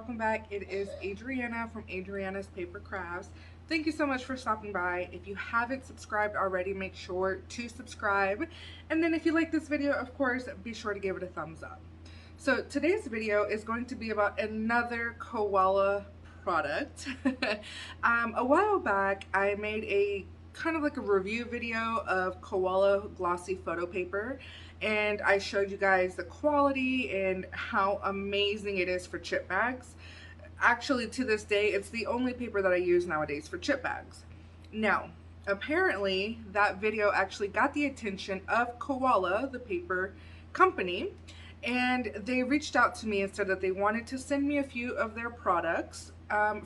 welcome back. It is Adriana from Adriana's Paper Crafts. Thank you so much for stopping by. If you haven't subscribed already, make sure to subscribe. And then if you like this video, of course, be sure to give it a thumbs up. So today's video is going to be about another Koala product. A while back, I made a kind of like a review video of Koala glossy photo paper, and I showed you guys the quality and how amazing it is for chip bags. Actually, to this day, it's the only paper that I use nowadays for chip bags. Now, apparently that video actually got the attention of Koala, the paper company, and they reached out to me and said that they wanted to send me a few of their products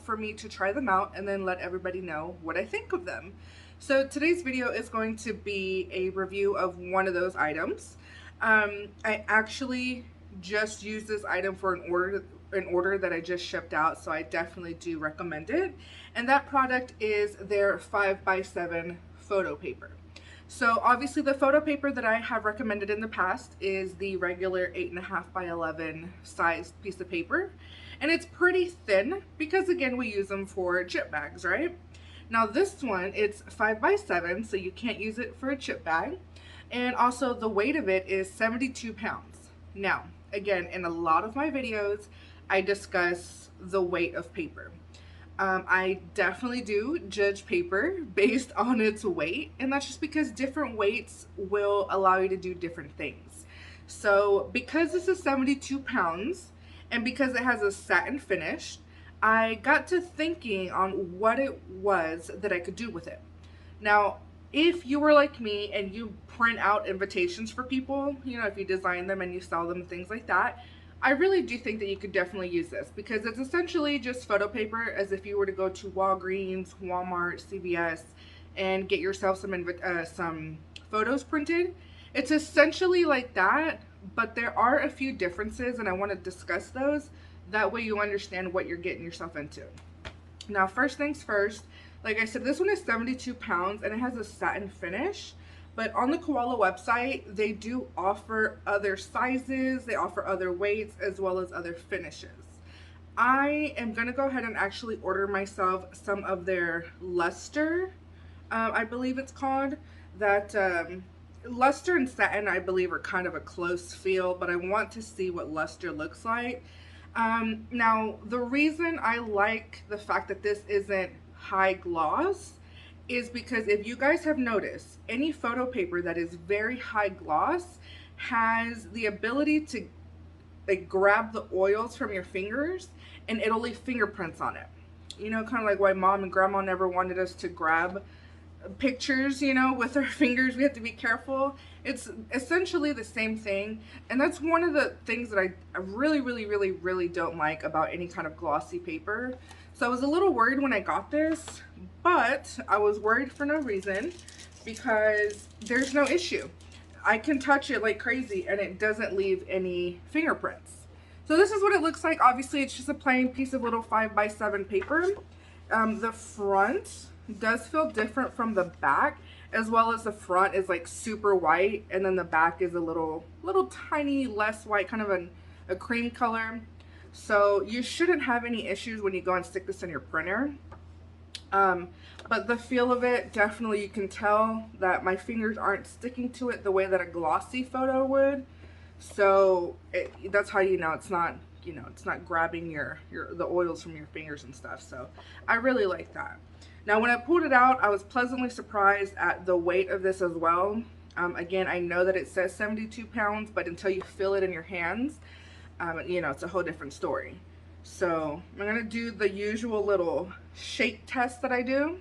for me to try them out and then let everybody know what I think of them. So today's video is going to be a review of one of those items. I actually just used this item for an order that I just shipped out, so I definitely do recommend it. And that product is their 5x7 photo paper. So obviously the photo paper that I have recommended in the past is the regular 8.5x11 sized piece of paper. And it's pretty thin because, again, we use them for chip bags, right? Now this one, it's 5x7, so you can't use it for a chip bag. And also the weight of it is 72 pounds. Now, again, in a lot of my videos, I discuss the weight of paper. I definitely do judge paper based on its weight, and that's just because different weights will allow you to do different things. So because this is 72 pounds and because it has a satin finish, I got to thinking on what it was that I could do with it. Now, if you were like me and you print out invitations for people, you know, if you design them and you sell them, things like that, I really do think that you could definitely use this because it's essentially just photo paper, as if you were to go to Walgreens, Walmart, CVS, and get yourself some photos printed. It's essentially like that, but there are a few differences, and I want to discuss those. That way you understand what you're getting yourself into. Now, first things first, like I said, this one is 72 pounds and it has a satin finish. But on the Koala website, they do offer other sizes, they offer other weights, as well as other finishes. I am going to go ahead and actually order myself some of their luster, I believe it's called. That luster and satin, I believe, are kind of a close feel, but I want to see what luster looks like. Now, the reason I like the fact that this isn't high gloss is because if you guys have noticed, any photo paper that is very high gloss has the ability to like grab the oils from your fingers and it'll leave fingerprints on it. You know, kind of like why mom and grandma never wanted us to grab pictures, you know, with our fingers. We have to be careful. It's essentially the same thing, and that's one of the things that I really don't like about any kind of glossy paper. So I was a little worried when I got this, but I was worried for no reason because there's no issue. I can touch it like crazy and it doesn't leave any fingerprints. So this is what it looks like. Obviously it's just a plain piece of little 5x7 paper. The front does feel different from the back, as well as the front is like super white and then the back is a little tiny less white, kind of a cream color. So you shouldn't have any issues when you go and stick this in your printer. But the feel of it, definitely you can tell that my fingers aren't sticking to it the way that a glossy photo would. So that's how you know it's not, you know, it's not grabbing the oils from your fingers and stuff. So I really like that. Now, when I pulled it out, I was pleasantly surprised at the weight of this as well. Again, I know that it says 72 pounds, but until you feel it in your hands, you know, it's a whole different story. So I'm going to do the usual little shake test that I do.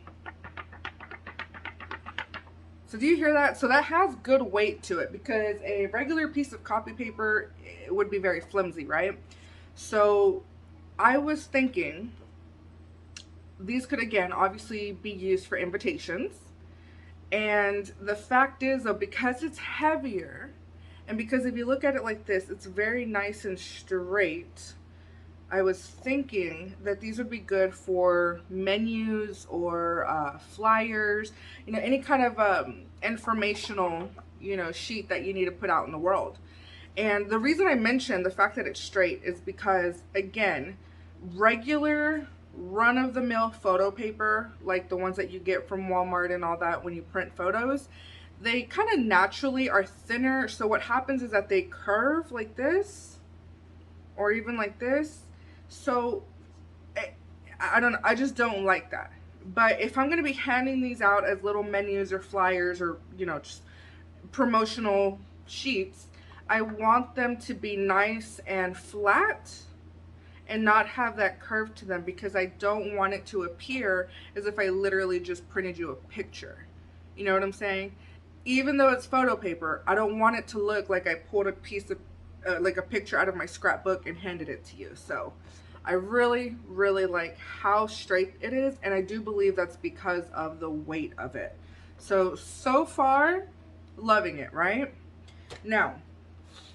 So do you hear that? So that has good weight to it because a regular piece of copy paper, it would be very flimsy, right? So I was thinking these could, again, obviously be used for invitations. And the fact is, though, because it's heavier, and because if you look at it like this, it's very nice and straight, I was thinking that these would be good for menus or flyers, you know, any kind of informational, you know, sheet that you need to put out in the world. And the reason I mentioned the fact that it's straight is because, again, regular run-of-the-mill photo paper, like the ones that you get from Walmart and all that when you print photos, they kind of naturally are thinner. So what happens is that they curve like this, or even like this. So I don't know, I just don't like that. But if I'm going to be handing these out as little menus or flyers, or just promotional sheets, I want them to be nice and flat and not have that curve to them, because I don't want it to appear as if I literally just printed you a picture. You know what I'm saying? Even though it's photo paper, I don't want it to look like I pulled a piece of like a picture out of my scrapbook and handed it to you. So I really, really like how straight it is, and I do believe that's because of the weight of it. So far, loving it, right? Now,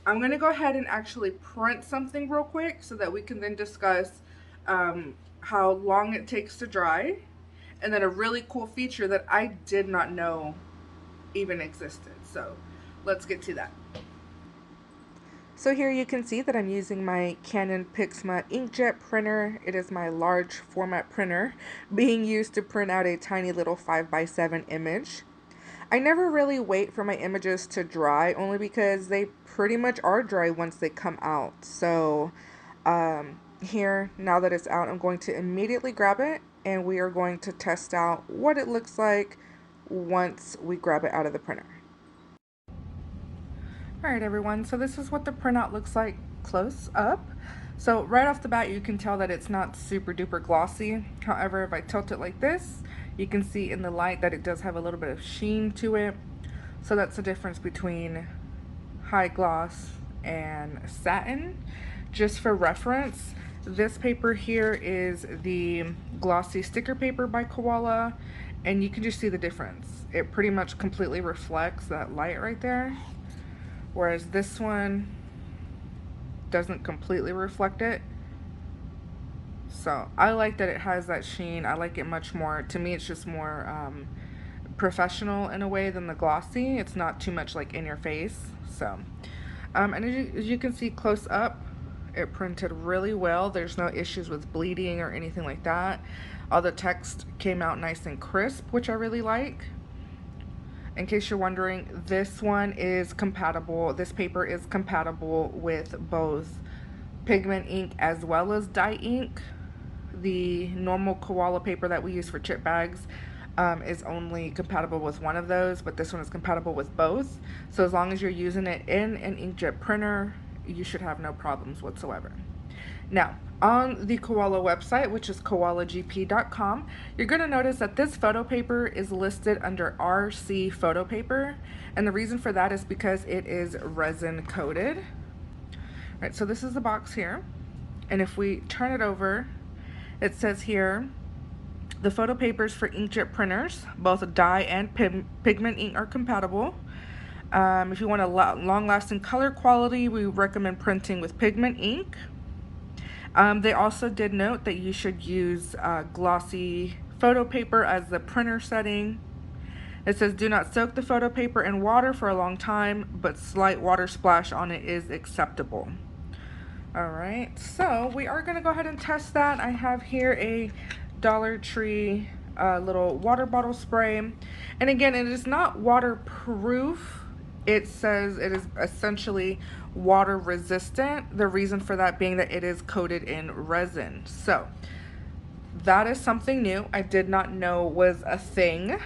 I'm going to go ahead and actually print something real quick so that we can then discuss how long it takes to dry, and then a really cool feature that I did not know even existed. So let's get to that. So here you can see that I'm using my Canon Pixma inkjet printer. It is my large format printer being used to print out a tiny little 5x7 image. I never really wait for my images to dry, only because they pretty much are dry once they come out. So here, now that it's out, I'm going to immediately grab it, and we are going to test out what it looks like once we grab it out of the printer. Alright everyone, so this is what the printout looks like close up. So right off the bat you can tell that it's not super duper glossy. However, if I tilt it like this, you can see in the light that it does have a little bit of sheen to it. So that's the difference between high gloss and satin. Just for reference, this paper here is the glossy sticker paper by Koala, and you can just see the difference. It pretty much completely reflects that light right there, whereas this one doesn't completely reflect it. So I like that it has that sheen. I like it much more. To me, it's just more professional in a way than the glossy. It's not too much like in your face. So and as you can see close up, it printed really well. There's no issues with bleeding or anything like that. All the text came out nice and crisp, which I really like. In case you're wondering, this one is compatible, this paper is compatible with both pigment ink as well as dye ink. The normal Koala paper that we use for chip bags is only compatible with one of those, but this one is compatible with both. So as long as you're using it in an inkjet printer, you should have no problems whatsoever. Now, on the Koala website, which is koalagp.com, you're going to notice that this photo paper is listed under RC photo paper, and the reason for that is because it is resin coated. All right, so this is the box here, and if we turn it over, it says here, the photo papers for inkjet printers, both dye and pigment ink are compatible. If you want a long-lasting color quality, we recommend printing with pigment ink. They also did note that you should use glossy photo paper as the printer setting. It says do not soak the photo paper in water for a long time, but slight water splash on it is acceptable. Alright, so we are going to go ahead and test that. I have here a Dollar Tree little water bottle spray. And again, it is not waterproof. It says it is essentially water resistant. The reason for that being that it is coated in resin. So that is something new. I did not know was a thing.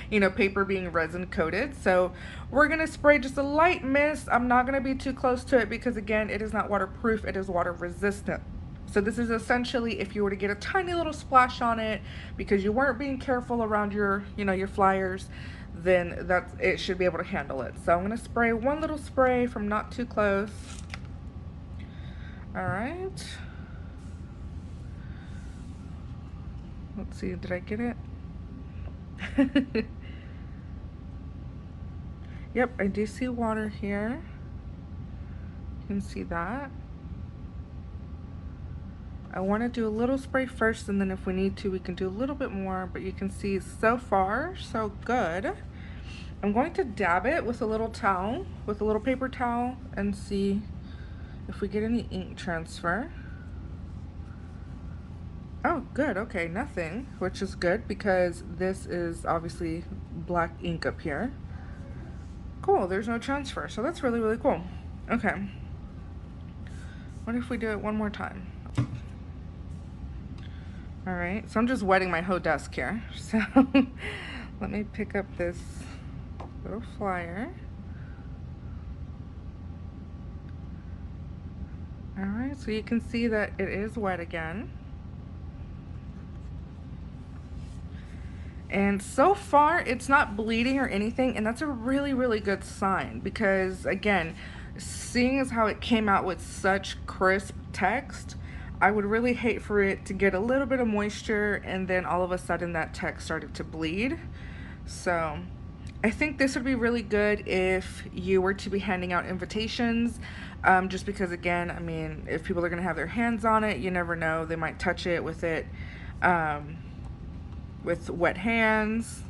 You know, paper being resin coated. So we're going to spray just a light mist. I'm not going to be too close to it because again, it is not waterproof. It is water resistant. So this is essentially if you were to get a tiny little splash on it because you weren't being careful around your, your flyers, then it should be able to handle it. So I'm going to spray one little spray from not too close. All right. Let's see, did I get it? Yep, I do see water here. You can see that. I want to do a little spray first, and then if we need to, we can do a little bit more, but you can see so far, so good. I'm going to dab it with a little towel, with a little paper towel, and see if we get any ink transfer. Oh, good. Okay, nothing, which is good because this is obviously black ink up here. Cool, there's no transfer, so that's really, really cool. Okay. What if we do it one more time? All right, so I'm just wetting my whole desk here. So let me pick up this little flyer. All right, so you can see that it is wet again. And so far, it's not bleeding or anything, and that's a really, really good sign because, again, seeing as how it came out with such crisp text, I would really hate for it to get a little bit of moisture and then all of a sudden that text started to bleed. So I think this would be really good if you were to be handing out invitations, just because, again, I mean, if people are going to have their hands on it, you never know, they might touch it with with wet hands.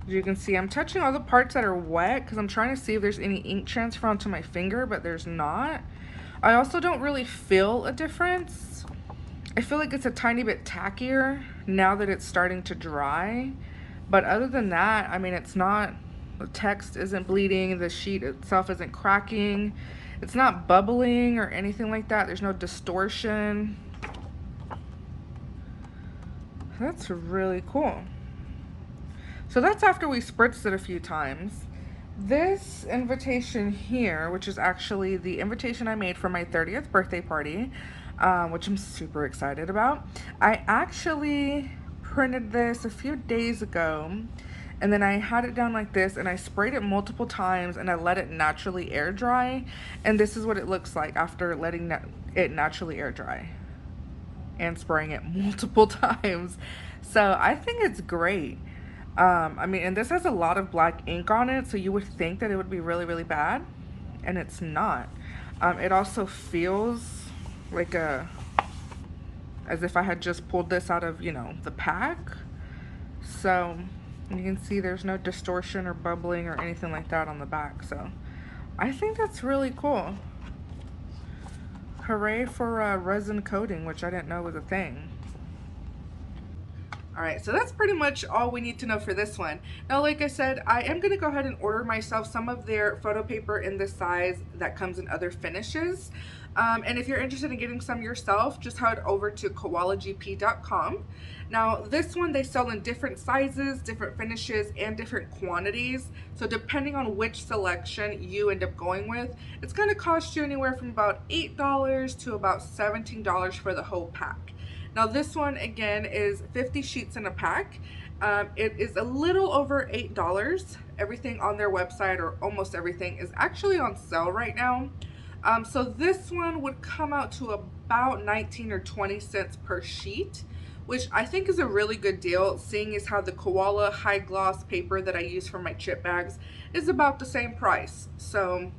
As you can see, I'm touching all the parts that are wet because I'm trying to see if there's any ink transfer onto my finger, but there's not. I also don't really feel a difference. I feel like it's a tiny bit tackier now that it's starting to dry. But other than that, I mean, it's not, the text isn't bleeding, the sheet itself isn't cracking, it's not bubbling or anything like that. There's no distortion. That's really cool. So that's after we spritzed it a few times. This invitation here, which is actually the invitation I made for my 30th birthday party, which I'm super excited about. I actually printed this a few days ago, and then I had it down like this, and I sprayed it multiple times, and I let it naturally air dry, and this is what it looks like after letting it naturally air dry and spraying it multiple times. So I think it's great. I mean, and this has a lot of black ink on it, so you would think that it would be really, really bad, and it's not. It also feels like as if I had just pulled this out of, you know, the pack. So you can see there's no distortion or bubbling or anything like that on the back. So I think that's really cool. Hooray for resin coating, which I didn't know was a thing. All right, so that's pretty much all we need to know for this one. Now, like I said, I am gonna go ahead and order myself some of their photo paper in this size that comes in other finishes. And if you're interested in getting some yourself, just head over to koalagp.com. Now, this one they sell in different sizes, different finishes, and different quantities. So depending on which selection you end up going with, it's gonna cost you anywhere from about $8 to about $17 for the whole pack. Now this one again is 50 sheets in a pack. It is a little over $8. Everything on their website, or almost everything, is actually on sale right now. So this one would come out to about 19 or 20 cents per sheet, which I think is a really good deal, seeing as how the Koala high gloss paper that I use for my chip bags is about the same price. So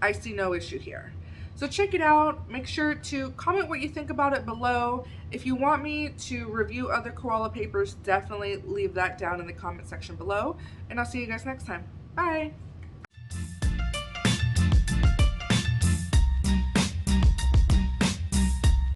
I see no issue here. So check it out. Make sure to comment what you think about it below. If you want me to review other Koala papers, definitely leave that down in the comment section below. And I'll see you guys next time. Bye.